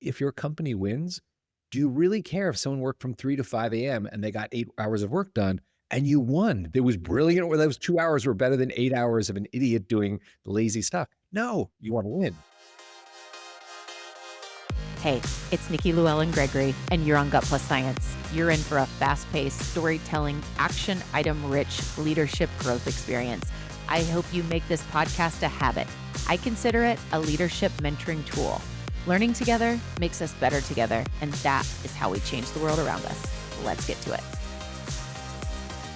if your company wins, do you really care if someone worked from 3 to 5 a.m. and they got 8 hours of work done and you won? It was brilliant, or those 2 hours were better than 8 hours of an idiot doing the lazy stuff. No, you want to win. Hey, it's Nikki, Llewellyn Gregory, and you're on Gut Plus Science. You're in for a fast-paced, storytelling, action item-rich leadership growth experience. I hope you make this podcast a habit. I consider it a leadership mentoring tool. Learning together makes us better together, and that is how we change the world around us. Let's get to it.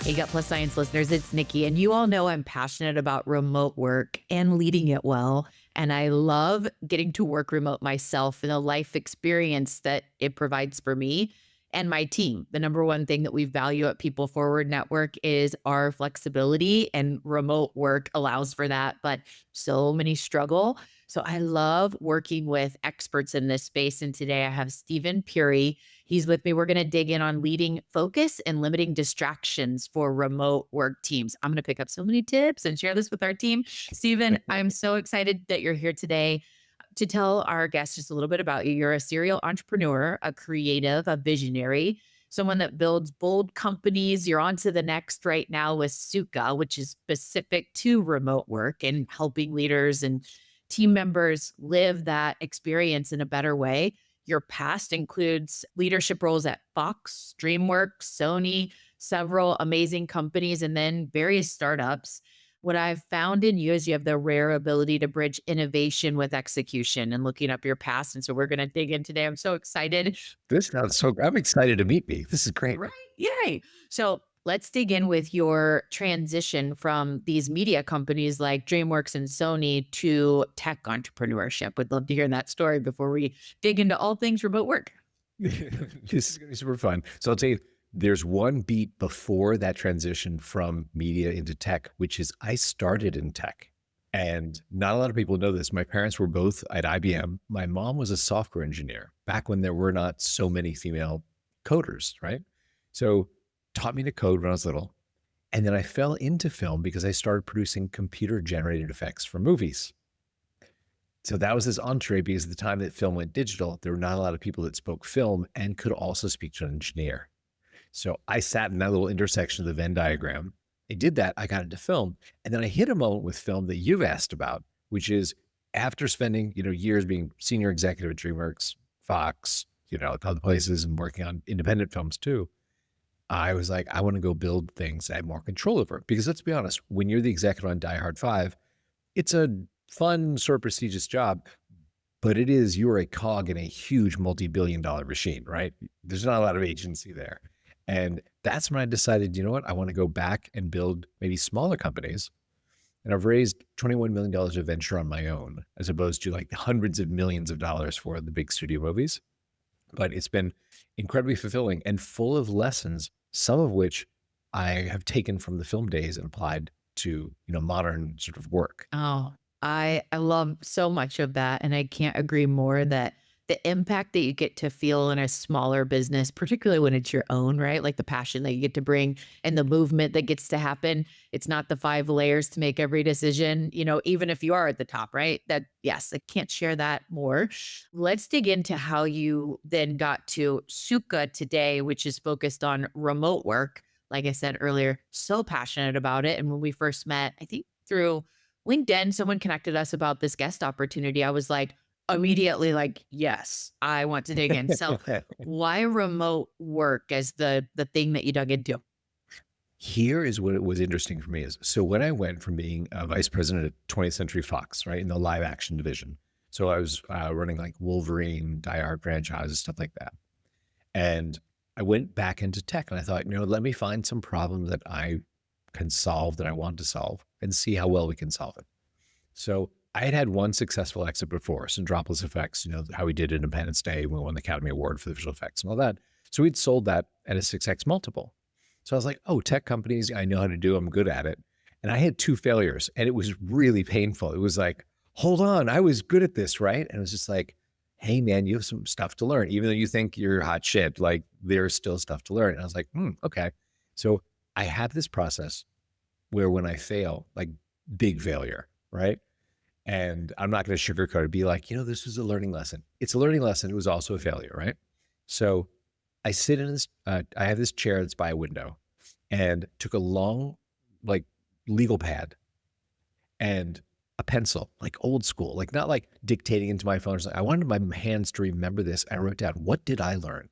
Hey, Gut Plus Science listeners, it's Nikki, and you all know I'm passionate about remote work and leading it well. And I love getting to work remote myself and the life experience that it provides for me and my team. The number one thing that we value at People Forward Network is our flexibility, and remote work allows for that, but so many struggle. So I love working with experts in this space. And today I have Steven Puri. He's with me. We're going to dig in on leading focus and limiting distractions for remote work teams. I'm going to pick up so many tips and share this with our team. Steven, I'm so excited that you're here today to tell our guests just a little bit about you. You're a serial entrepreneur, a creative, a visionary, someone that builds bold companies. You're on to the next right now with Sukha, which is specific to remote work and helping leaders and team members live that experience in a better way. Your past includes leadership roles at Fox, Dreamworks, Sony, several amazing companies, and then various startups. What I've found in you is you have the rare ability to bridge innovation with execution and looking up your past. And so we're going to dig in today. I'm so excited. I'm excited to meet me. This is great. Right? Yay. So let's dig in with your transition from these media companies like DreamWorks and Sony to tech entrepreneurship. Would love to hear that story before we dig into all things remote work. This is going to be super fun. So I'll tell you, there's one beat before that transition from media into tech, which is I started in tech. And not a lot of people know this. My parents were both at IBM. My mom was a software engineer back when there were not so many female coders, right? So taught me to code when I was little. And then I fell into film because I started producing computer-generated effects for movies. So that was this entree, because at the time that film went digital, there were not a lot of people that spoke film and could also speak to an engineer. So I sat in that little intersection of the Venn diagram. I did that, I got into film. And then I hit a moment with film that you've asked about, which is after spending, years being senior executive at DreamWorks, Fox, other places, and working on independent films too, I was like, I want to go build things I have more control over. Because let's be honest, when you're the executive on Die Hard 5, it's a fun, sort of prestigious job, but you're a cog in a huge multi-billion-dollar machine, right? There's not a lot of agency there. And that's when I decided, you know what, I want to go back and build maybe smaller companies. And I've raised $21 million of venture on my own, as opposed to like hundreds of millions of dollars for the big studio movies. But it's been incredibly fulfilling and full of lessons, some of which I have taken from the film days and applied to, modern sort of work. Oh, I love so much of that. And I can't agree more that the impact that you get to feel in a smaller business, particularly when it's your own, right? Like the passion that you get to bring and the movement that gets to happen. It's not the 5 layers to make every decision, even if you are at the top, right? Yes, I can't share that more. Let's dig into how you then got to Sukha today, which is focused on remote work. Like I said earlier, so passionate about it. And when we first met, I think through LinkedIn, someone connected us about this guest opportunity. I was like, immediately like, yes, I want to dig in. So why remote work as the thing that you dug into? Here is what was interesting for me is, so when I went from being a vice president at 20th Century Fox, right, in the live action division, so I was running like Wolverine, Die Hard franchises, stuff like that. And I went back into tech and I thought, let me find some problem that I can solve, that I want to solve, and see how well we can solve it. So I had one successful exit before, some dropless effects, how we did Independence Day, we won the Academy Award for the visual effects and all that. So we'd sold that at a 6x multiple. So I was like, oh, tech companies, I know how to do, I'm good at it. And I had 2 failures and it was really painful. It was like, hold on, I was good at this, right? And it was just like, hey man, you have some stuff to learn. Even though you think you're hot shit, like there's still stuff to learn. And I was like, okay. So I have this process where when I fail, like big failure, right? And I'm not going to sugarcoat it, be like, this was a learning lesson. It's a learning lesson. It was also a failure, right? So I sit in this, I have this chair that's by a window, and took a long, like, legal pad and a pencil, like old school, like not like dictating into my phone. I wanted my hands to remember this. I wrote down, what did I learn?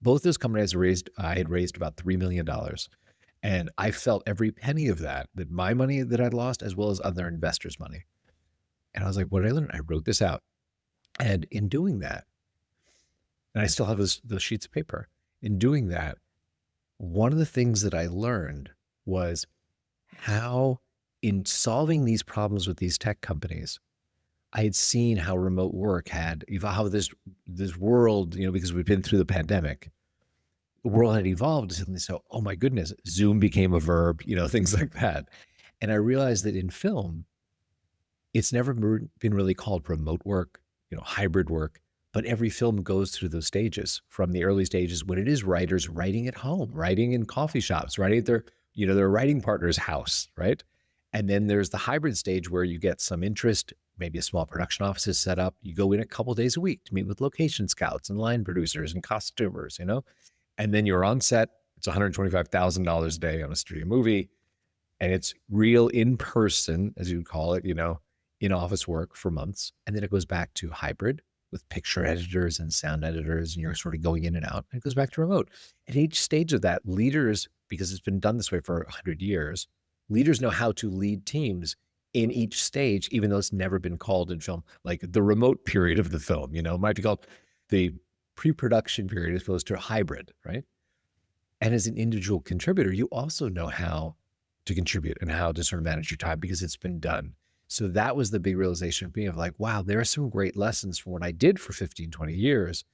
Both those companies I had raised about $3 million. And I felt every penny of that my money that I'd lost, as well as other investors' money. And I was like, what did I learn? I wrote this out. And in doing that, and I still have those sheets of paper, in doing that, one of the things that I learned was how, in solving these problems with these tech companies, I had seen how remote work had evolved, how this world, because we've been through the pandemic, the world had evolved. So, oh my goodness, Zoom became a verb, things like that. And I realized that in film, it's never been really called remote work, hybrid work, but every film goes through those stages, from the early stages when it is writers writing at home, writing in coffee shops, writing at their writing partner's house, right? And then there's the hybrid stage where you get some interest, maybe a small production office is set up. You go in a couple days a week to meet with location scouts and line producers and costumers, and then you're on set. It's $125,000 a day on a studio movie. And it's real in person, as you would call it, in office work for months. And then it goes back to hybrid with picture editors and sound editors, and you're sort of going in and out. And it goes back to remote. At each stage of that, leaders, because it's been done this way for 100 years, leaders know how to lead teams in each stage, even though it's never been called in film, like the remote period of the film, it might be called the pre-production period as opposed to hybrid, right? And as an individual contributor, you also know how to contribute and how to sort of manage your time because it's been done. So that was the big realization of me of like, wow, there are some great lessons from what I did for 15, 20 years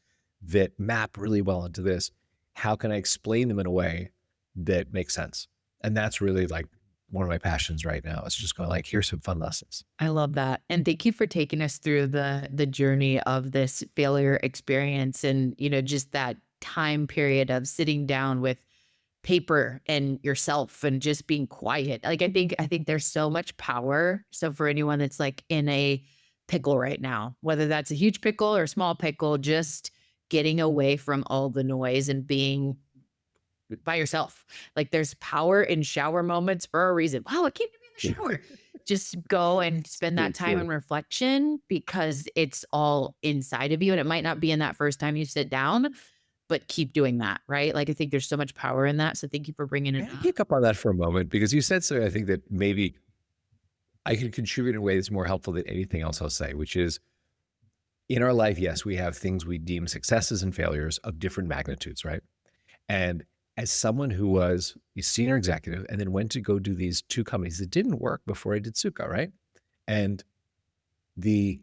that map really well into this. How can I explain them in a way that makes sense? And that's really like one of my passions right now. It's just going like, here's some fun lessons. I love that. And thank you for taking us through the journey of this failure experience and, just that time period of sitting down with paper and yourself and just being quiet. Like, I think there's so much power. So for anyone that's like in a pickle right now, whether that's a huge pickle or a small pickle, just getting away from all the noise and being by yourself. Like, there's power in shower moments for a reason. Wow, it came to me in the shower. Just go and spend that time in reflection because it's all inside of you. And it might not be in that first time you sit down, but keep doing that, right? Like, I think there's so much power in that. So thank you for bringing it up. Pick up on that for a moment, because you said something I think that maybe I can contribute in a way that's more helpful than anything else I'll say, which is, in our life, yes, we have things we deem successes and failures of different magnitudes, right? And as someone who was a senior executive and then went to go do these two companies that didn't work before I did Sukha, right? And the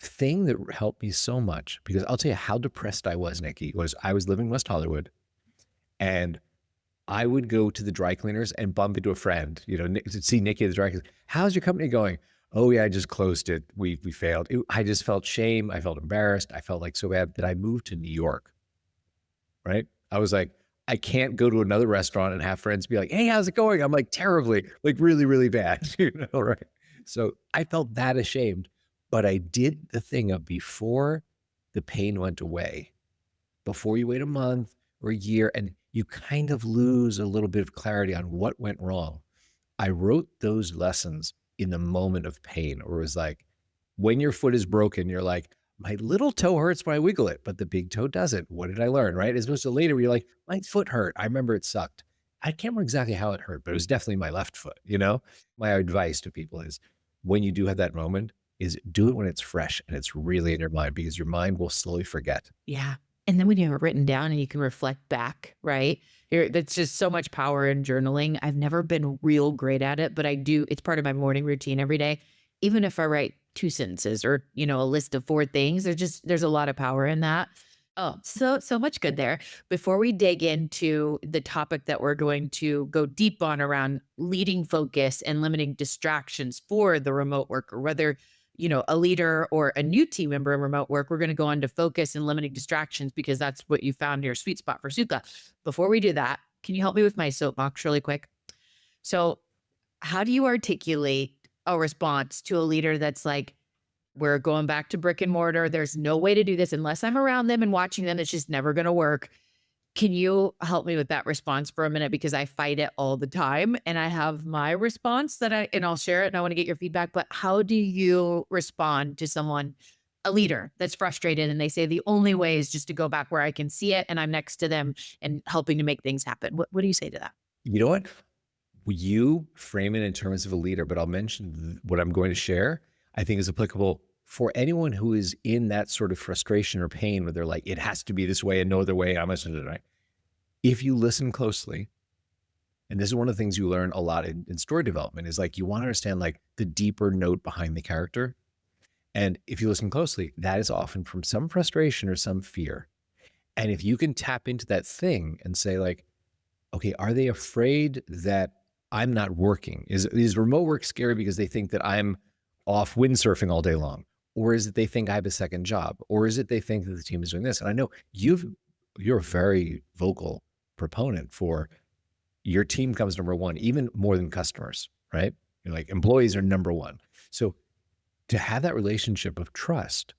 thing that helped me so much, because I'll tell you how depressed I was, Nikki, was I was living in West Hollywood, and I would go to the dry cleaners and bump into a friend, to see Nikki at the dry cleaners. How's your company going? Oh yeah, I just closed it. We failed. I just felt shame. I felt embarrassed. I felt like so bad that I moved to New York, right? I was like, I can't go to another restaurant and have friends be like, hey, how's it going? I'm like, terribly, like really, really bad, right? So I felt that ashamed, but I did the thing of, before the pain went away, before you wait a month or a year and you kind of lose a little bit of clarity on what went wrong, I wrote those lessons in the moment of pain, or it was like, when your foot is broken, you're like, my little toe hurts when I wiggle it, but the big toe doesn't. What did I learn, right? As opposed to later where you're like, my foot hurt. I remember it sucked. I can't remember exactly how it hurt, but it was definitely my left foot, My advice to people is, when you do have that moment, is do it when it's fresh and it's really in your mind, because your mind will slowly forget. Yeah. And then when you have it written down and you can reflect back, right? That's just so much power in journaling. I've never been real great at it, but I do. It's part of my morning routine every day. Even if I write 2 sentences or, a list of 4 things, there's a lot of power in that. Oh, so much good there. Before we dig into the topic that we're going to go deep on around leading focus and limiting distractions for the remote worker, whether a leader or a new team member in remote work, we're going to go on to focus and limiting distractions because that's what you found your sweet spot for Sukha. Before we do that, can you help me with my soapbox really quick? So how do you articulate a response to a leader that's like, we're going back to brick and mortar. There's no way to do this unless I'm around them and watching them. It's just never going to work. Can you help me with that response for a minute? Because I fight it all the time and I have my response and I'll share it and I want to get your feedback. But how do you respond to someone, a leader that's frustrated and they say the only way is just to go back where I can see it and I'm next to them and helping to make things happen? What do you say to that? You know what? You frame it in terms of a leader, but I'll mention what I'm going to share, I think is applicable for anyone who is in that sort of frustration or pain where they're like, it has to be this way and no other way. I'm going to do it, right? If you listen closely, and this is one of the things you learn a lot in story development, is like you want to understand like the deeper note behind the character. And if you listen closely, that is often from some frustration or some fear. And if you can tap into that thing and say like, okay, are they afraid that I'm not working? Is remote work scary because they think that I'm off windsurfing all day long? Or is it they think I have a second job? Or is it they think that the team is doing this? And I know you're a very vocal proponent for your team comes number one, even more than customers, right? You're like employees are number one. So to have that relationship of trust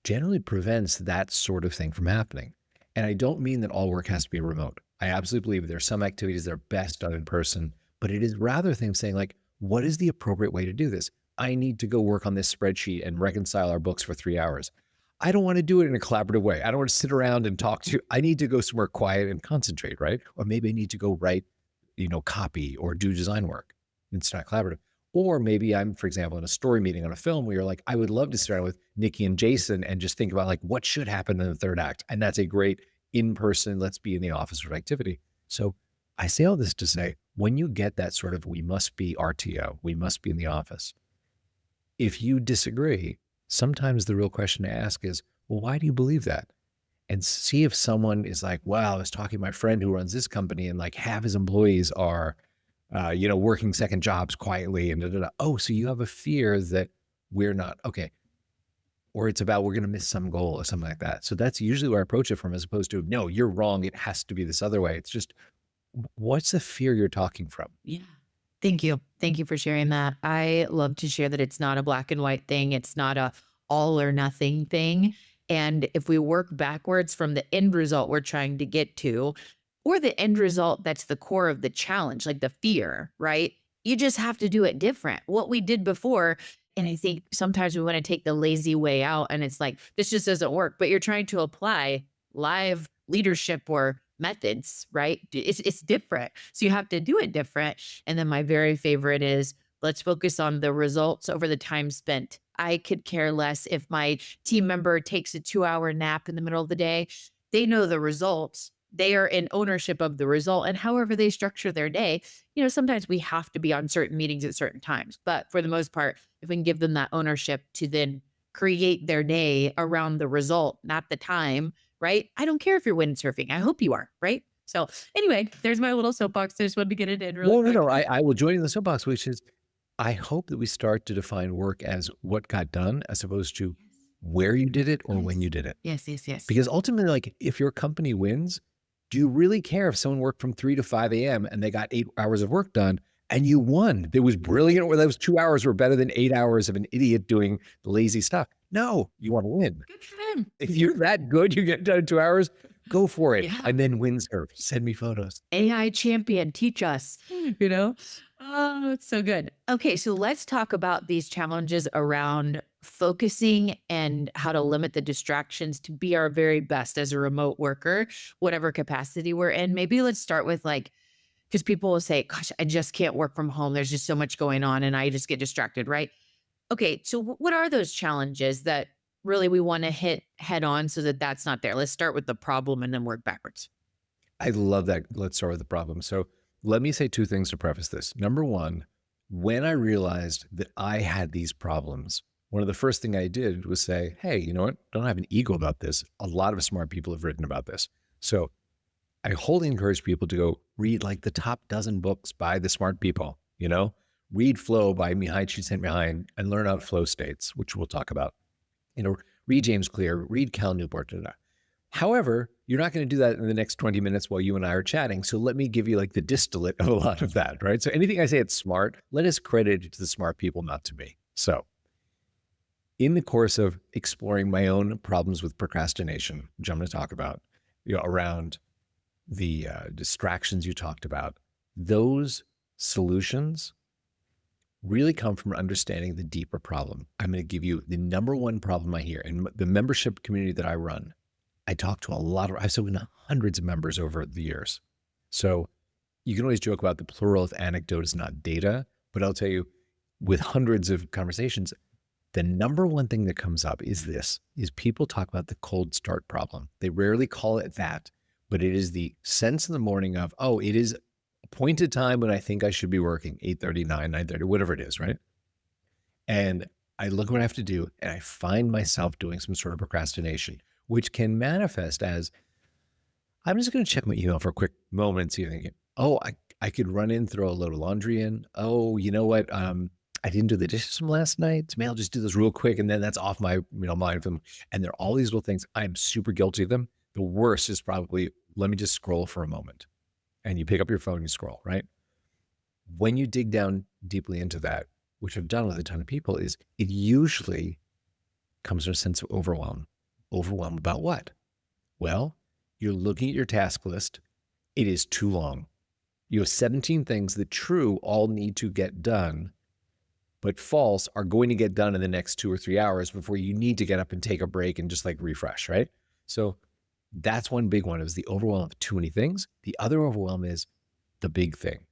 generally prevents that sort of thing from happening. And I don't mean that all work has to be remote. I absolutely believe there are some activities that are best done in person, but it is rather things saying like, what is the appropriate way to do this? I need to go work on this spreadsheet and reconcile our books for 3 hours. I don't want to do it in a collaborative way. I don't want to sit around and talk to you. I need to go somewhere quiet and concentrate, right? Or maybe I need to go write, copy or do design work. It's not collaborative. Or maybe I'm, for example, in a story meeting on a film where you're like, I would love to sit down with Nikki and Jason and just think about like what should happen in the third act. And that's a great in-person, let's be in the office sort of activity. So I say all this to say, when you get that sort of, we must be RTO, we must be in the office. If you disagree, sometimes the real question to ask is, well, why do you believe that? And see if someone is like, wow, I was talking to my friend who runs this company and like half his employees are, working second jobs quietly and da, da, da. Oh, so you have a fear that we're not, okay. Or it's about, we're going to miss some goal or something like that. So that's usually where I approach it from, as opposed to, no, you're wrong. It has to be this other way. It's just, what's the fear you're talking from? Yeah. Thank you. Thank you for sharing that. I love to share that it's not a black and white thing. It's not a all or nothing thing. And if we work backwards from the end result we're trying to get to, or the end result that's the core of the challenge, like the fear, right? You just have to do it different. What we did before, and I think sometimes we want to take the lazy way out and it's like, this just doesn't work, but you're trying to apply live leadership or methods, right? It's different. So you have to do it different. And then my very favorite is, let's focus on the results over the time spent. I could care less if my team member takes a 2-hour nap in the middle of the day. They know the results. They are in ownership of the result, and however they structure their day, sometimes we have to be on certain meetings at certain times, but for the most part, if we can give them that ownership to then create their day around the result, not the time, right? I don't care if you're windsurfing. I hope you are, right? So anyway, there's my little soapbox. I just wanted to get it in really quick. No. I will join you in the soapbox, which is, I hope that we start to define work as what got done as opposed to where you did it or when you did it. Yes. Because ultimately, like if your company wins, do you really care if someone worked from 3 to 5 a.m. and they got 8 hours of work done and you won? It was brilliant, or those 2 hours were better than 8 hours of an idiot doing lazy stuff. No, you want to win. Good for them. If you're that good, you get done in 2 hours, go for it. Yeah. And then windsurf, send me photos. AI champion, teach us, Oh, it's so good. Okay, so let's talk about these challenges around focusing and how to limit the distractions to be our very best as a remote worker, whatever capacity we're in. Maybe let's start with because people will say, gosh, I just can't work from home. There's just so much going on and I just get distracted, right? Okay, so what are those challenges that really we want to hit head on so that that's not there? Let's start with the problem and then work backwards. I love that. Let's start with the problem. So let me say 2 things to preface this. Number one, when I realized that I had these problems, one of the first thing I did was say, hey, you know what? Don't have an ego about this. A lot of smart people have written about this. So I wholly encourage people to go read like the top dozen books by the smart people, read Flow by Mihai Csikszentmihalyi and learn about flow states, which we'll talk about. Read James Clear, read Cal Newport. However, you're not going to do that in the next 20 minutes while you and I are chatting. So let me give you like the distillate of a lot of that, right? So anything I say it's smart, let us credit it to the smart people, not to me. So in the course of exploring my own problems with procrastination, which I'm going to talk about, around the distractions you talked about, those solutions really come from understanding the deeper problem. I'm going to give you the number one problem I hear in the membership community that I run. I talk to I've spoken to hundreds of members over the years. So you can always joke about the plural of anecdote is not data, but I'll tell you, with hundreds of conversations, the number one thing that comes up is people talk about the cold start problem. They rarely call it that, but it is the sense in the morning of, oh, it is appointed time when I think I should be working, 8:30, 9:30, whatever it is, right? And I look at what I have to do, and I find myself doing some sort of procrastination, which can manifest as, I'm just going to check my email for a quick moment and see if I can, oh, I could run in, throw a load of laundry in. Oh, you know what? I didn't do the dishes from last night. So maybe I'll just do this real quick, and then that's off my mind from them. And there are all these little things. I'm super guilty of them. The worst is probably, let me just scroll for a moment. And you pick up your phone, you scroll, right? When you dig down deeply into that, which I've done with a ton of people, is it usually comes from a sense of overwhelm. Overwhelmed about what? Well, you're looking at your task list. It is too long. You have 17 things that true all need to get done, but false are going to get done in the next 2 or 3 hours before you need to get up and take a break and just like refresh, right? So that's one big one, is the overwhelm of too many things. The other overwhelm is the big thing,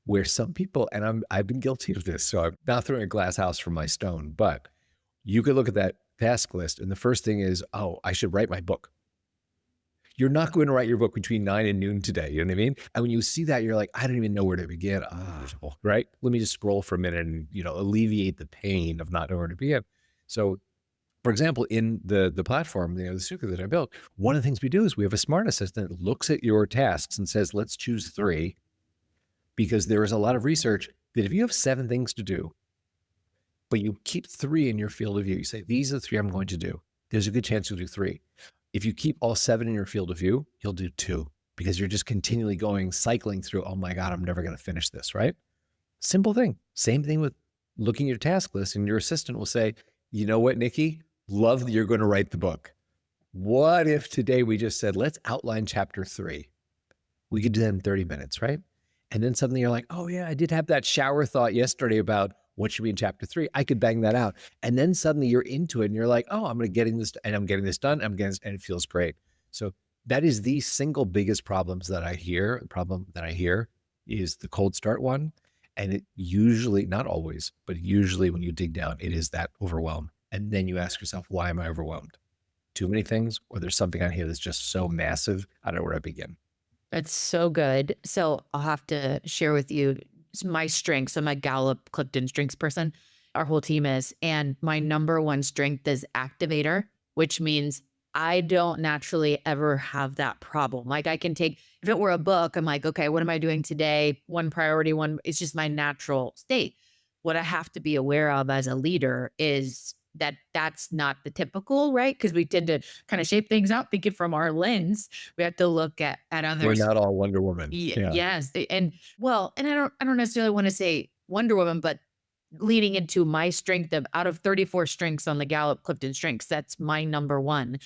where some people, and I've been guilty of this, so I'm not throwing a glass house from my stone, but you could look at that task list and the first thing is, oh, I should write my book. You're not going to write your book between 9 and noon today. You know what I mean? And when you see that, you're like, I don't even know where to begin. Right? Let me just scroll for a minute and, alleviate the pain of not knowing where to begin. So, for example, in the platform, the Sukha that I built, one of the things we do is we have a smart assistant that looks at your tasks and says, let's choose 3, because there is a lot of research that if you have 7 things to do, but you keep 3 in your field of view, you say, these are the 3 I'm going to do. There's a good chance you'll do 3. If you keep all 7 in your field of view, you'll do 2, because you're just continually cycling through, oh my God, I'm never going to finish this, right? Simple thing. Same thing with looking at your task list, and your assistant will say, you know what, Nikki? Love that you're going to write the book. What if today we just said, let's outline chapter 3? We could do that in 30 minutes, right? And then suddenly you're like, oh yeah, I did have that shower thought yesterday about what should be in chapter 3. I could bang that out. And then suddenly you're into it and you're like, oh, I'm getting this done, and it feels great. So that is the single biggest problem that I hear is the cold start one. And it usually, not always, but usually when you dig down, it is that overwhelm. And then you ask yourself, why am I overwhelmed? Too many things, or there's something on here that's just so massive, I don't know where to begin. That's so good. So I'll have to share with you my strengths. I'm a Gallup Clifton strengths person. Our whole team is. And my number one strength is activator, which means I don't naturally ever have that problem. Like I can take, if it were a book, I'm like, okay, what am I doing today? One priority, it's just my natural state. What I have to be aware of as a leader is that that's not the typical, right? Because we tend to kind of shape things out, thinking from our lens. We have to look at others. We're not all Wonder Woman. Yeah. Yes. And I don't necessarily want to say Wonder Woman, but leading into my strength of out of 34 strengths on the Gallup Clifton strengths, that's my number one.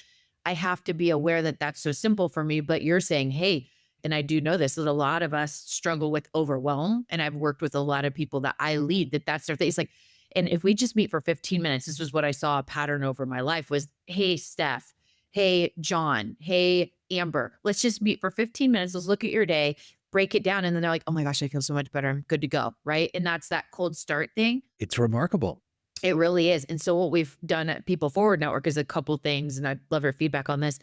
I have to be aware that that's so simple for me, but you're saying, hey, and I do know this, that a lot of us struggle with overwhelm. And I've worked with a lot of people that I lead that's their thing. It's like, and if we just meet for 15 minutes, this was what I saw a pattern over my life was, hey, Steph, hey, John, hey, Amber, let's just meet for 15 minutes. Let's look at your day, break it down. And then they're like, oh my gosh, I feel so much better. I'm good to go. Right. And that's that cold start thing. It's remarkable. It really is. And so what we've done at People Forward Network is a couple things, and I'd love your feedback on this.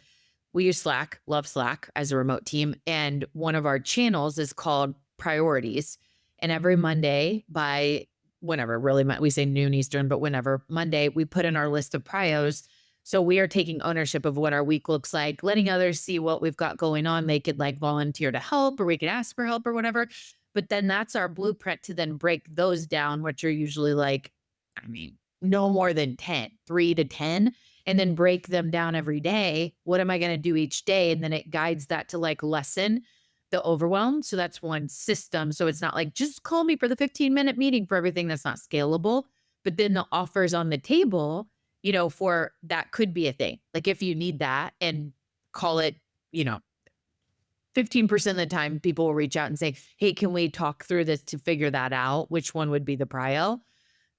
We use Slack, love Slack as a remote team. And one of our channels is called Priorities. And every Monday by whenever, really, we say noon Eastern, but whenever, Monday, we put in our list of prios. So we are taking ownership of what our week looks like, letting others see what we've got going on. They could like volunteer to help, or we could ask for help or whatever. But then that's our blueprint to then break those down, which are usually like, no more than 3 to 10. and then break them down every day. What am I going to do each day? And then it guides that to like lessen the overwhelm. So that's one system. So it's not like, just call me for the 15-minute meeting for everything. That's not scalable. But then the offers on the table, for that could be a thing. Like if you need that, and call it, 15% of the time people will reach out and say, hey, can we talk through this to figure that out? Which one would be the prio?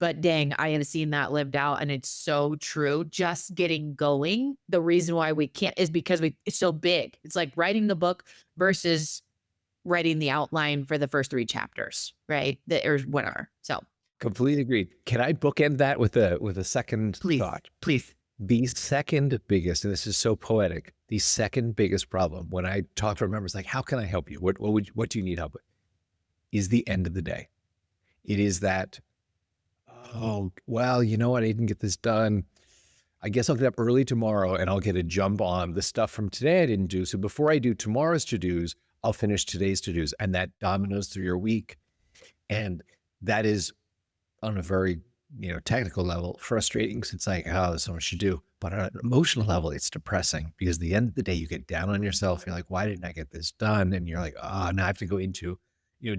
But dang, I have seen that lived out, and it's so true. Just getting going. The reason why we can't is because it's so big. It's like writing the book versus writing the outline for the first 3 chapters, right? Or whatever. So completely agreed. Can I bookend that with a second thought? Please. The second biggest, and this is so poetic, the second biggest problem when I talk to our members, like, how can I help you? What do you need help with? Is the end of the day. It is that, oh, well, you know what? I didn't get this done. I guess I'll get up early tomorrow and I'll get a jump on the stuff from today I didn't do. So before I do tomorrow's to-dos, I'll finish today's to-dos. And that dominoes through your week. And that is on a very technical level, frustrating, because it's like, oh, there's so much to do. But on an emotional level, it's depressing, because at the end of the day, you get down on yourself. You're like, why didn't I get this done? And you're like, oh, now I have to go into,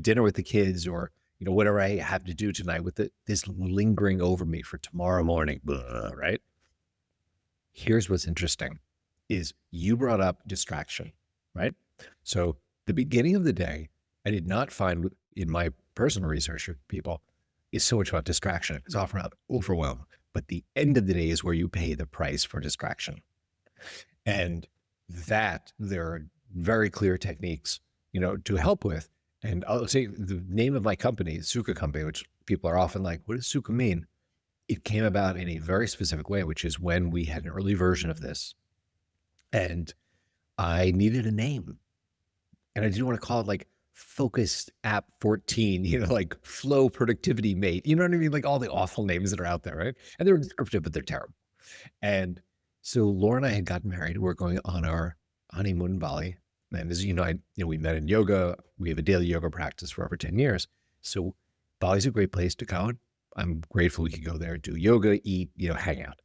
dinner with the kids, or, whatever I have to do tonight with this lingering over me for tomorrow morning, blah, right? Here's what's interesting is you brought up distraction, right? So the beginning of the day, I did not find in my personal research with people, is so much about distraction. It's often about overwhelm. But the end of the day is where you pay the price for distraction. And that there are very clear techniques, to help with. And I'll say the name of my company, Sukha Company, which people are often like, what does Sukha mean? It came about in a very specific way, which is when we had an early version of this. And I needed a name. And I didn't want to call it like Focused App 14, like Flow Productivity Mate, you know what I mean? Like all the awful names that are out there, right? And they're descriptive, but they're terrible. And so Laura and I had gotten married. We're going on our honeymoon in Bali. And as you know, we met in yoga. We have a daily yoga practice for over 10 years. So Bali's a great place to go. I'm grateful we could go there, do yoga, eat, hang out.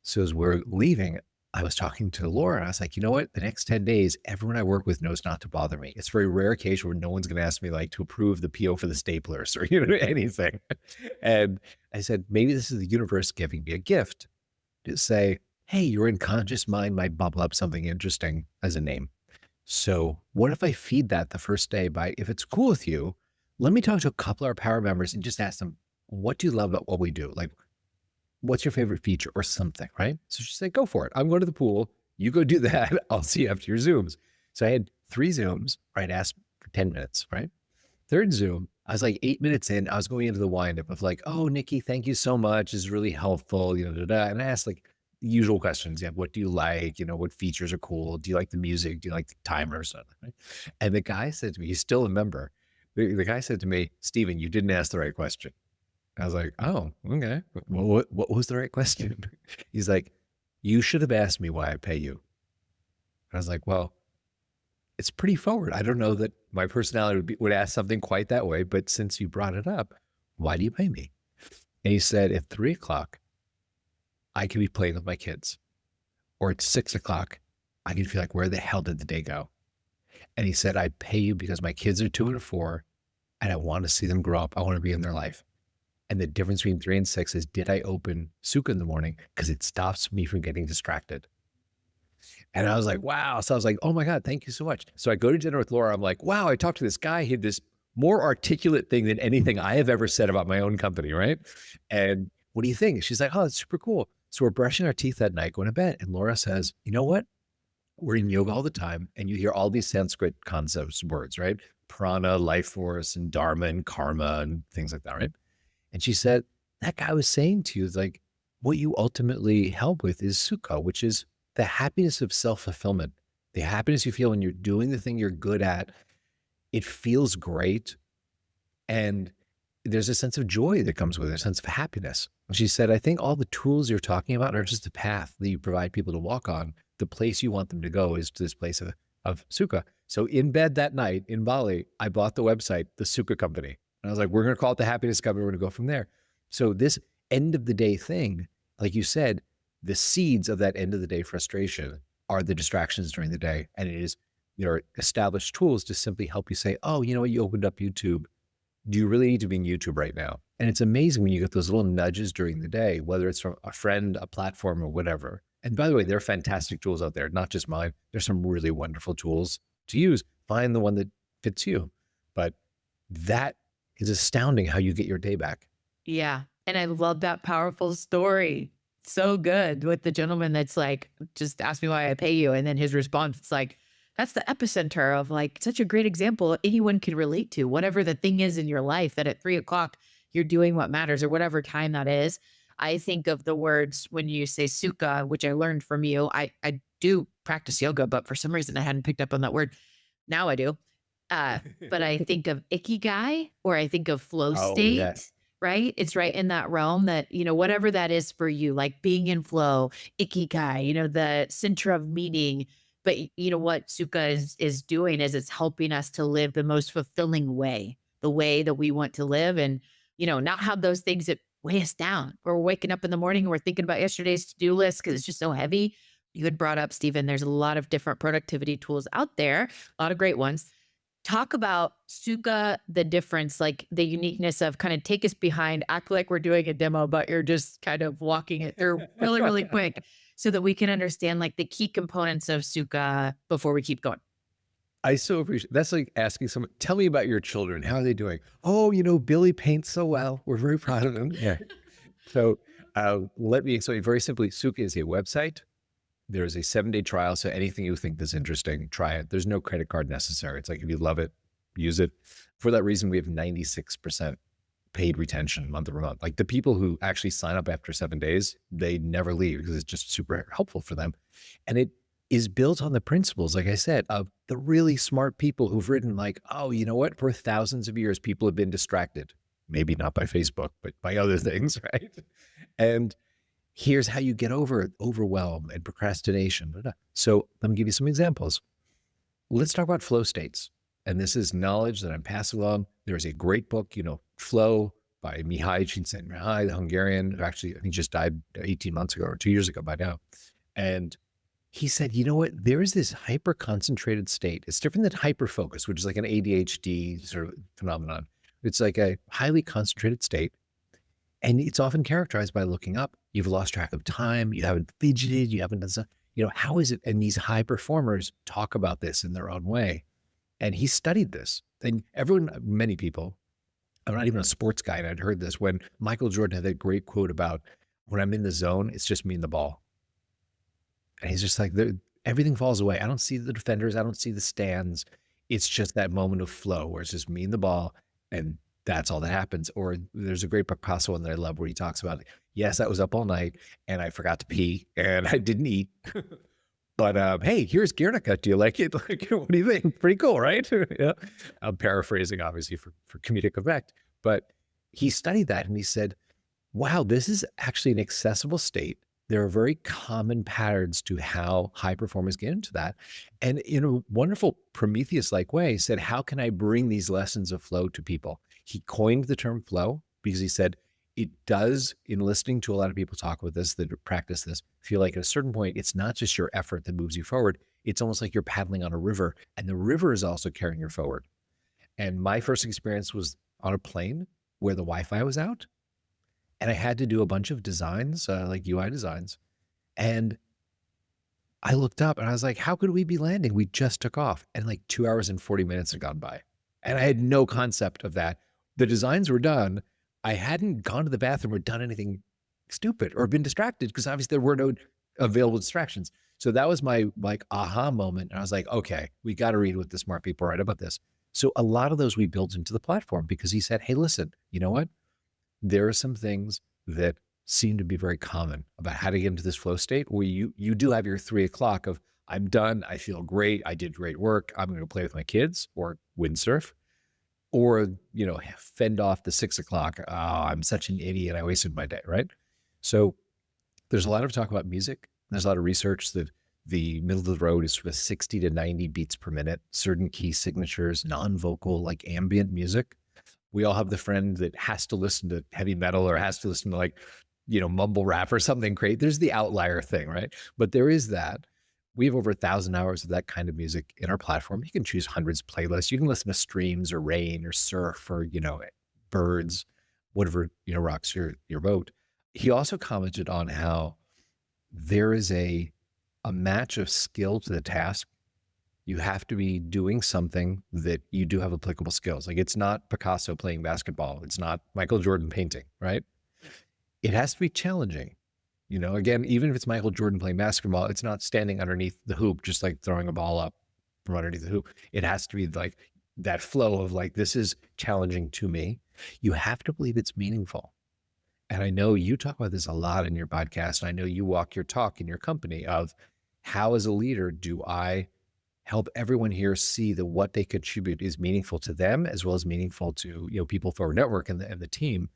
So as we're leaving, I was talking to Laura. I was like, you know what? The next 10 days, everyone I work with knows not to bother me. It's a very rare occasion where no one's going to ask me like to approve the PO for the staplers or anything. And I said, maybe this is the universe giving me a gift to say, hey, your unconscious mind might bubble up something interesting as a name. So what if I feed that the first day by, if it's cool with you, let me talk to a couple of our power members and just ask them, what do you love about what we do? Like, what's your favorite feature or something, right? So she said, go for it. I'm going to the pool. You go do that. I'll see you after your Zooms. So I had 3 Zooms, right? Asked for 10 minutes, right? Third Zoom, I was like 8 minutes in. I was going into the wind-up of like, oh, Nikki, thank you so much. It's really helpful, And I asked like the usual questions. Yeah, what do you like? What features are cool? Do you like the music? Do you like the timer or something? Right? And the guy said to me, he's still a member. The guy said to me, Steven, you didn't ask the right question. I was like, oh, okay. Well, what was the right question? He's like, you should have asked me why I pay you. I was like, well, it's pretty forward. I don't know that my personality would ask something quite that way, but since you brought it up, why do you pay me? And he said, at 3 o'clock, I could be playing with my kids. Or at 6 o'clock, I can feel like, where the hell did the day go? And he said, I pay you because my kids are 2 and 4, and I want to see them grow up. I want to be in their life. And the difference between 3 and 6 is, did I open Sukha in the morning? Because it stops me from getting distracted. And I was like, wow. So I was like, oh my God, thank you so much. So I go to dinner with Laura. I'm like, wow, I talked to this guy. He had this more articulate thing than anything I have ever said about my own company, right? And what do you think? She's like, oh, that's super cool. So we're brushing our teeth that night, going to bed. And Laura says, you know what? We're in yoga all the time. And you hear all these Sanskrit concepts, words, right? Prana, life force, and dharma, and karma, and things like that, right? And she said, that guy was saying to you, is like, what you ultimately help with is Sukha, which is the happiness of self-fulfillment, the happiness you feel when you're doing the thing you're good at. It feels great. And there's a sense of joy that comes with it, a sense of happiness. And she said, I think all the tools you're talking about are just a path that you provide people to walk on. The place you want them to go is to this place of Sukha. So in bed that night in Bali, I bought the website, the Sukha Company. And I was like, we're going to call it the Happiness Company. We're going to go from there. So this end of the day thing, like you said, the seeds of that end of the day frustration are the distractions during the day. And it is, there are established tools to simply help you say, oh, you know what, you opened up YouTube. Do you really need to be in YouTube right now? And it's amazing when you get those little nudges during the day, whether it's from a friend, a platform, or whatever. And by the way, there are fantastic tools out there, not just mine. There's some really wonderful tools to use. Find the one that fits you. But that is astounding how you get your day back. Yeah. And I love that powerful story. So good with the gentleman that's like, just ask me why I pay you. And then his response, it's like, that's the epicenter of like such a great example anyone can relate to, whatever the thing is in your life that at 3 o'clock you're doing what matters or whatever time that is. I think of the words when you say Sukha, which I learned from you. I do practice yoga, but for some reason I hadn't picked up on that word. Now I do. But I think of ikigai, or I think of flow state. Yes. Right? It's right in that realm that, you know, whatever that is for you, like being in flow, ikigai, you know, the center of meaning. But you know what Sukha is doing is it's helping us to live the most fulfilling way, the way that we want to live, and, you know, not have those things that weigh us down. We're waking up in the morning and we're thinking about yesterday's to-do list because it's just so heavy. You had brought up, Steven, there's a lot of different productivity tools out there, a lot of great ones. Talk about Sukha, the difference, like the uniqueness of kind of take us behind, act like we're doing a demo, but you're just kind of walking it through really, really quick so that we can understand like the key components of Sukha before we keep going. I so appreciate that's like asking someone, tell me about your children. How are they doing? Oh, you know, Billy paints so well. We're very proud of him. Yeah. So let me explain very simply. Sukha is a website. There's a 7-day trial. So anything you think is interesting, try it. There's no credit card necessary. It's like, if you love it, use it. For that reason, we have 96% paid retention month over month. Like the people who actually sign up after 7 days, they never leave because it's just super helpful for them. And it is built on the principles, like I said, of the really smart people who've written like, oh, you know what? For thousands of years, people have been distracted. Maybe not by Facebook, but by other things, right? And here's how you get over overwhelm and procrastination. So let me give you some examples. Let's talk about flow states. And this is knowledge that I'm passing along. There's a great book, you know, Flow by Mihai Csikszentmihalyi, the Hungarian, who actually, I think just died 18 months ago or 2 years ago by now. And he said, you know what, there is this hyper concentrated state. It's different than hyper focus, which is like an ADHD sort of phenomenon. It's like a highly concentrated state. And it's often characterized by looking up. You've lost track of time. You haven't fidgeted. You haven't done stuff. You know, how is it? And these high performers talk about this in their own way. And he studied this. And everyone, many people, I'm not even a sports guy, and I'd heard this when Michael Jordan had that great quote about, when I'm in the zone, it's just me and the ball. And he's just like, everything falls away. I don't see the defenders. I don't see the stands. It's just that moment of flow where it's just me and the ball, and that's all that happens. Or there's a great Picasso one that I love where he talks about, yes, I was up all night and I forgot to pee and I didn't eat. But hey, here's Guernica. Do you like it? Like, what do you think? Pretty cool, right? Yeah. I'm paraphrasing, obviously, for comedic effect. But he studied that and he said, wow, this is actually an accessible state. There are very common patterns to how high performers get into that. And in a wonderful Prometheus-like way, he said, how can I bring these lessons of flow to people? He coined the term flow because he said, it does, in listening to a lot of people talk about this, that practice this, feel like at a certain point, it's not just your effort that moves you forward. It's almost like you're paddling on a river, and the river is also carrying you forward. And my first experience was on a plane where the Wi-Fi was out. And I had to do a bunch of designs, like UI designs. And I looked up and I was like, how could we be landing? We just took off. And like 2 hours and 40 minutes had gone by. And I had no concept of that. The designs were done. I hadn't gone to the bathroom or done anything stupid or been distracted because obviously there were no available distractions. So that was my like aha moment. And I was like, okay, we got to read what the smart people write about this. So a lot of those we built into the platform because he said, hey, listen, you know what? There are some things that seem to be very common about how to get into this flow state where you do have your 3 o'clock of, I'm done, I feel great, I did great work, I'm going to play with my kids or windsurf, or, you know, fend off the 6 o'clock, oh, I'm such an idiot, I wasted my day, right? So there's a lot of talk about music. There's a lot of research that the middle of the road is sort of 60 to 90 beats per minute, certain key signatures, non-vocal, like ambient music. We all have the friend that has to listen to heavy metal or has to listen to like mumble rap or something great. There's the outlier thing, right? But there is that. We have over 1,000 hours of that kind of music in our platform. You can choose hundreds of playlists. You can listen to streams or rain or surf or, birds, whatever, rocks your boat. He also commented on how there is a match of skill to the task. You have to be doing something that you do have applicable skills. Like, it's not Picasso playing basketball. It's not Michael Jordan painting, right? It has to be challenging. Again, even if it's Michael Jordan playing basketball, it's not standing underneath the hoop, just like throwing a ball up from underneath the hoop. It has to be like that flow of like, this is challenging to me. You have to believe it's meaningful. And I know you talk about this a lot in your podcast. And I know you walk your talk in your company of how, as a leader, do I help everyone here see that what they contribute is meaningful to them as well as meaningful to, people for our network and the team.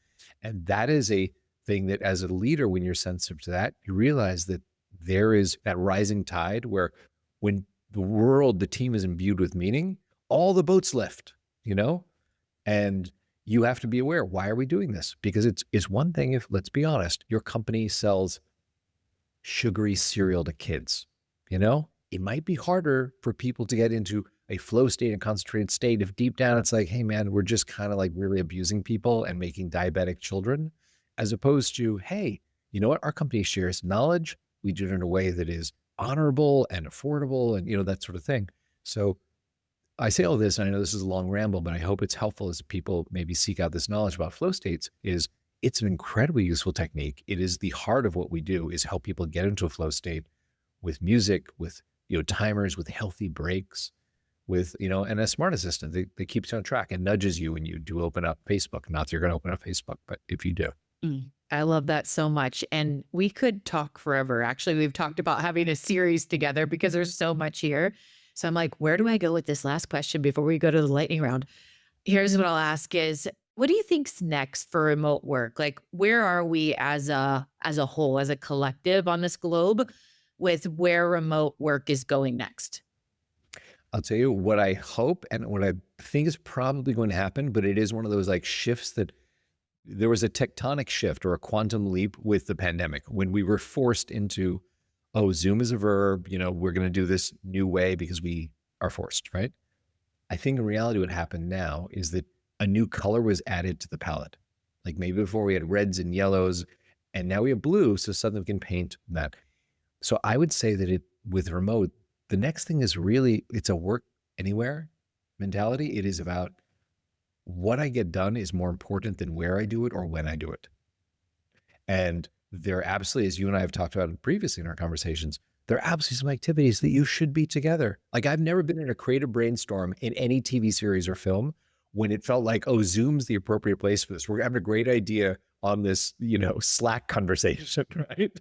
And that is a thing that, as a leader, when you're sensitive to that, you realize that there is that rising tide where when the team is imbued with meaning, all the boats lift, and you have to be aware, why are we doing this? Because it's one thing if, let's be honest, your company sells sugary cereal to kids, it might be harder for people to get into a flow state and concentrated state if deep down it's like, hey man, we're just kind of like really abusing people and making diabetic children, as opposed to, hey, you know what? Our company shares knowledge. We do it in a way that is honorable and affordable and, that sort of thing. So I say all this, and I know this is a long ramble, but I hope it's helpful as people maybe seek out this knowledge about flow states. It's an incredibly useful technique. It is the heart of what we do, is help people get into a flow state with music, with, timers, with healthy breaks, with, and a smart assistant that keeps you on track and nudges you when you do open up Facebook. Not that you're going to open up Facebook, but if you do. I love that so much. And we could talk forever. Actually, we've talked about having a series together because there's so much here. So I'm like, where do I go with this last question before we go to the lightning round? Here's what I'll ask is, what do you think's next for remote work? Like, where are we as a whole, as a collective on this globe with where remote work is going next? I'll tell you what I hope and what I think is probably going to happen, but it is one of those like shifts that there was a tectonic shift or a quantum leap with the pandemic when we were forced into, Zoom is a verb, we're going to do this new way because we are forced, right? I think in reality what happened now is that a new color was added to the palette. Like maybe before we had reds and yellows, and now we have blue, so suddenly we can paint that. So I would say that with remote, the next thing is really, it's a work anywhere mentality. It is about what I get done is more important than where I do it or when I do it. And there are absolutely, as you and I have talked about previously in our conversations, there are absolutely some activities that you should be together. Like, I've never been in a creative brainstorm in any TV series or film when it felt like, Zoom's the appropriate place for this. We're having a great idea on this, Slack conversation, right?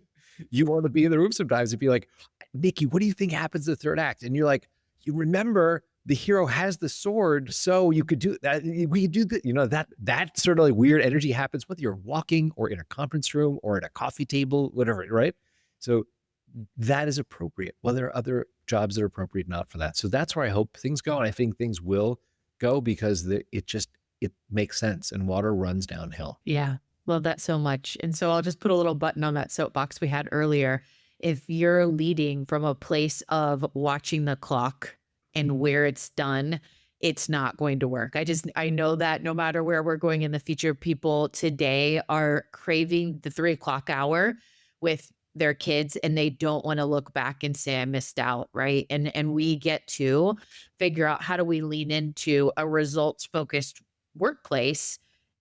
You want to be in the room sometimes and be like, Nikki, what do you think happens in the third act? And you're like, you remember the hero has the sword, so you could do that. We do that, that sort of like weird energy happens whether you're walking or in a conference room or at a coffee table, whatever, right? So that is appropriate. Well, there are other jobs that are appropriate not for that. So that's where I hope things go. And I think things will go because it makes sense and water runs downhill. Yeah. Love that so much. And so I'll just put a little button on that soapbox we had earlier. If you're leading from a place of watching the clock and where it's done, it's not going to work. I know that no matter where we're going in the future, people today are craving the 3:00 hour with their kids, and they don't want to look back and say, I missed out, right? And we get to figure out, how do we lean into a results-focused workplace?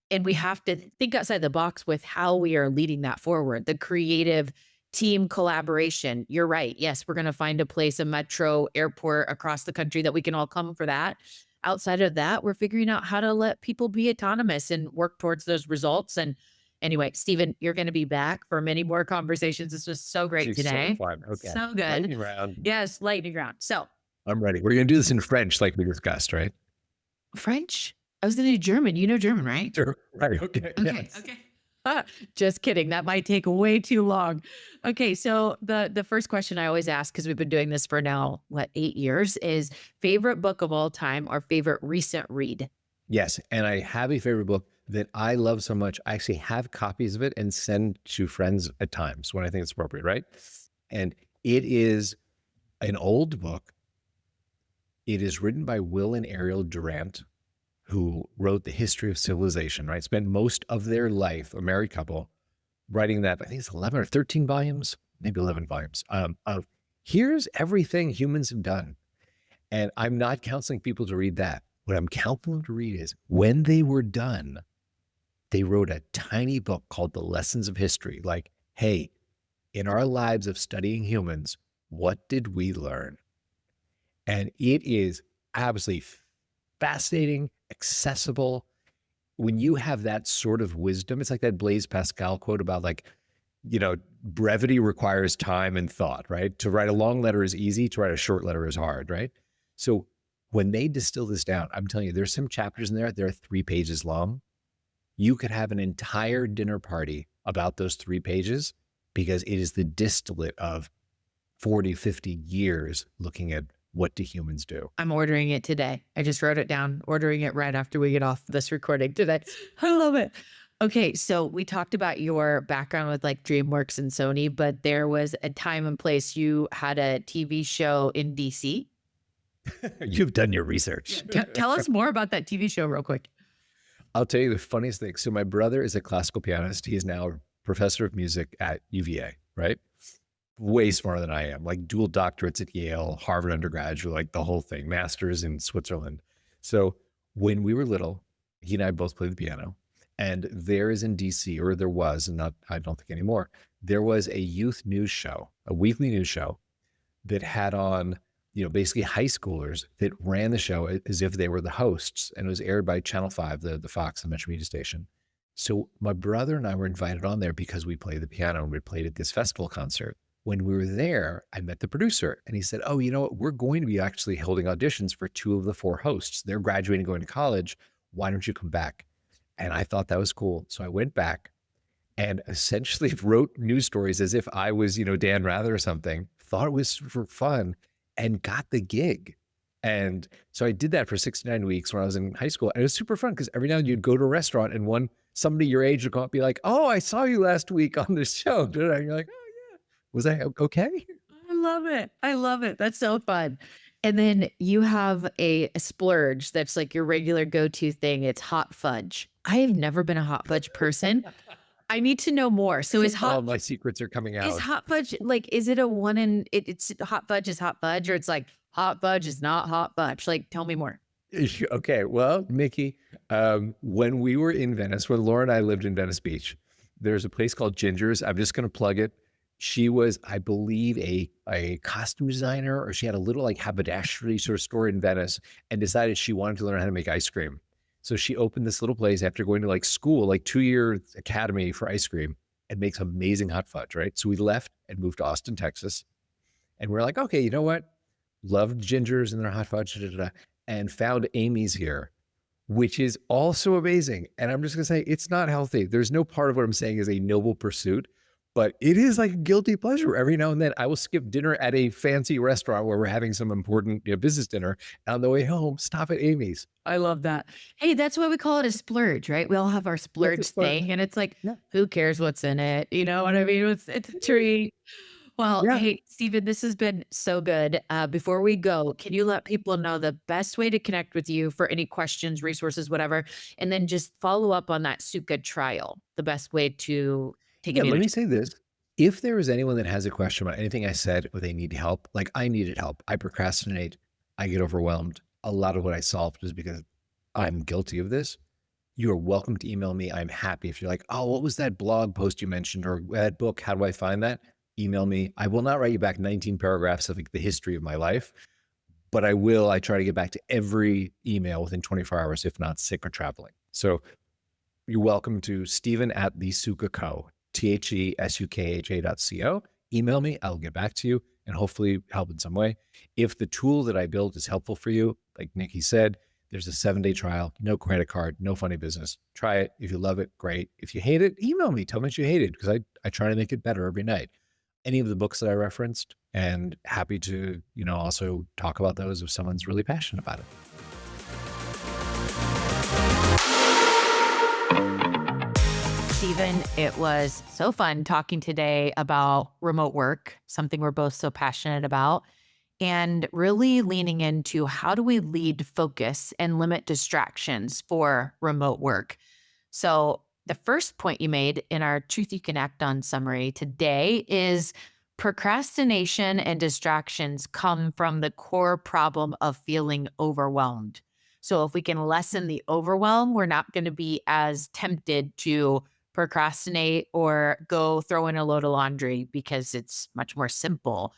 And we have to think outside the box with how we are leading that forward. The creative team collaboration. You're right. Yes, we're going to find a place, a metro, airport across the country that we can all come for that. Outside of that, we're figuring out how to let people be autonomous and work towards those results. And anyway, Steven, you're going to be back for many more conversations. This was so great today. So fun. Okay. So good. Lightning round. Yes, lightning round. So I'm ready. We're going to do this in French like we discussed, right? French? I was going to do German. You know German, right? Sure. Right. Okay. Okay. Yes. Okay. Just kidding. That might take way too long. Okay. So the first question I always ask, because we've been doing this for now, 8 years, is favorite book of all time or favorite recent read? Yes. And I have a favorite book that I love so much. I actually have copies of it and send to friends at times when I think it's appropriate, right? And it is an old book. It is written by Will and Ariel Durant, who wrote The History of Civilization, right? Spent most of their life, a married couple, writing that. I think it's 11 or 13 volumes, maybe 11 volumes, of here's everything humans have done. And I'm not counseling people to read that. What I'm counseling them to read is when they were done, they wrote a tiny book called The Lessons of History. Like, hey, in our lives of studying humans, what did we learn? And it is absolutely fascinating, accessible. When you have that sort of wisdom, it's like that Blaise Pascal quote about like, brevity requires time and thought, right? To write a long letter is easy, to write a short letter is hard, right? So when they distill this down, I'm telling you, there's some chapters in there, they're 3 pages long. You could have an entire dinner party about those 3 pages because it is the distillate of 40, 50 years looking at what do humans do. I'm ordering it today. I just wrote it down, ordering it right after we get off this recording today. I love it. Okay, so we talked about your background with like DreamWorks and Sony, but there was a time and place you had a TV show in DC. You've done your research. Tell us more about that TV show real quick. I'll tell you the funniest thing. So my brother is a classical pianist. He is now a professor of music at UVA, right? Way smarter than I am, like dual doctorates at Yale, Harvard undergraduate, like the whole thing, masters in Switzerland. So when we were little, he and I both played the piano. And there is in DC, or there was, and not, I don't think anymore, there was a youth news show, a weekly news show that had on, basically high schoolers that ran the show as if they were the hosts. And it was aired by Channel 5, the Fox, the Metro Media station. So my brother and I were invited on there because we played the piano and we played at this festival concert. When we were there, I met the producer and he said, oh, you know what? We're going to be actually holding auditions for 2 of the 4 hosts. They're graduating, going to college. Why don't you come back? And I thought that was cool. So I went back and essentially wrote news stories as if I was, Dan Rather or something, thought it was for fun and got the gig. And so I did that for 69 weeks when I was in high school. And it was super fun because every now and then you'd go to a restaurant and somebody your age would come up and be like, oh, I saw you last week on this show. And you're like, oh yeah. Was I okay? I love it. I love it. That's so fun. And then you have a splurge that's like your regular go-to thing. It's hot fudge. I have never been a hot fudge person. I need to know more. So is hot... All my secrets are coming out. Is hot fudge, like, is it a one in... It's hot fudge is hot fudge, or it's like hot fudge is not hot fudge? Like, tell me more. Okay. Well, Nikki, when we were in Venice, when Laura and I lived in Venice Beach, there's a place called Ginger's. I'm just going to plug it. She was, I believe, a costume designer, or she had a little like haberdashery sort of store in Venice and decided she wanted to learn how to make ice cream. So she opened this little place after going to like school, like 2-year academy for ice cream, and makes amazing hot fudge, right? So we left and moved to Austin, Texas. And we're like, okay, you know what? Loved Ginger's and their hot fudge, and found Amy's here, which is also amazing. And I'm just gonna say, it's not healthy. There's no part of what I'm saying is a noble pursuit, but it is like a guilty pleasure. Every now and then I will skip dinner at a fancy restaurant where we're having some important business dinner. And on the way home, stop at Amy's. I love that. Hey, that's why we call it a splurge, right? We all have our splurge thing, and it's like, who cares what's in it? You know what I mean? It's a treat. Well, hey, Steven, this has been so good. Before we go, can you let people know the best way to connect with you for any questions, resources, whatever, and then just follow up on that Sukha trial, the best way to take advantage? Let me say this. If there is anyone that has a question about anything I said or they need help, like I needed help, I procrastinate, I get overwhelmed. A lot of what I solved is because I'm guilty of this. You are welcome to email me. I'm happy. If you're like, oh, what was that blog post you mentioned or that book? How do I find that? Email me. I will not write you back 19 paragraphs of like the history of my life, but I will. I try to get back to every email within 24 hours, if not sick or traveling. So you're welcome to Steven at the Sukha Co. TheSukha.co. Email me. I'll get back to you and hopefully help in some way. If the tool that I built is helpful for you, like Nikki said, there's a 7-day trial, no credit card, no funny business. Try it. If you love it, great. If you hate it, email me. Tell me that you hate it because I try to make it better every night. Any of the books that I referenced, and happy to, also talk about those if someone's really passionate about it. Steven, it was so fun talking today about remote work, something we're both so passionate about, and really leaning into how do we lead focus and limit distractions for remote work. So, the first point you made in our Truth You Can Act On summary today is procrastination and distractions come from the core problem of feeling overwhelmed. So, if we can lessen the overwhelm, we're not going to be as tempted to procrastinate or go throw in a load of laundry because it's much more simple.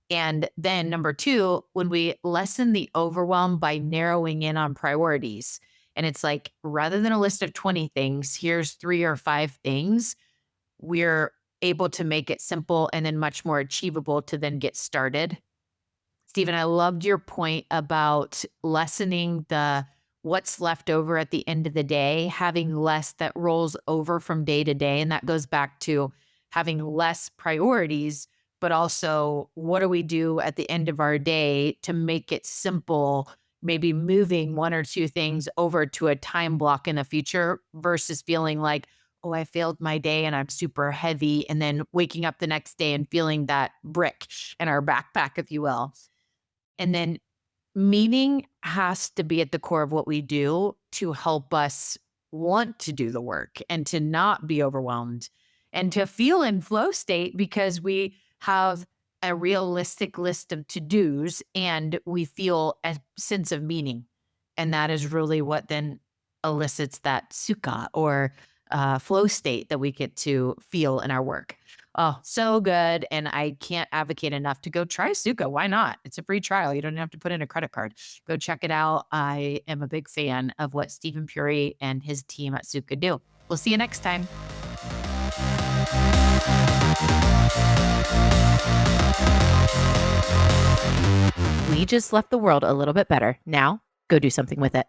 And then number two, when we lessen the overwhelm by narrowing in on priorities, and it's like rather than a list of 20 things, here's 3 or 5 things, we're able to make it simple and then much more achievable to then get started. Stephen, I loved your point about lessening the what's left over at the end of the day, having less that rolls over from day to day. And that goes back to having less priorities, but also what do we do at the end of our day to make it simple, maybe moving 1 or 2 things over to a time block in the future versus feeling like, oh, I failed my day and I'm super heavy. And then waking up the next day and feeling that brick in our backpack, if you will. And then meaning has to be at the core of what we do to help us want to do the work and to not be overwhelmed and to feel in flow state because we have a realistic list of to-dos and we feel a sense of meaning. And that is really what then elicits that sukha or flow state that we get to feel in our work. Oh, so good. And I can't advocate enough to go try Sukha. Why not? It's a free trial. You don't have to put in a credit card. Go check it out. I am a big fan of what Steven Puri and his team at Sukha do. We'll see you next time. We just left the world a little bit better. Now, go do something with it.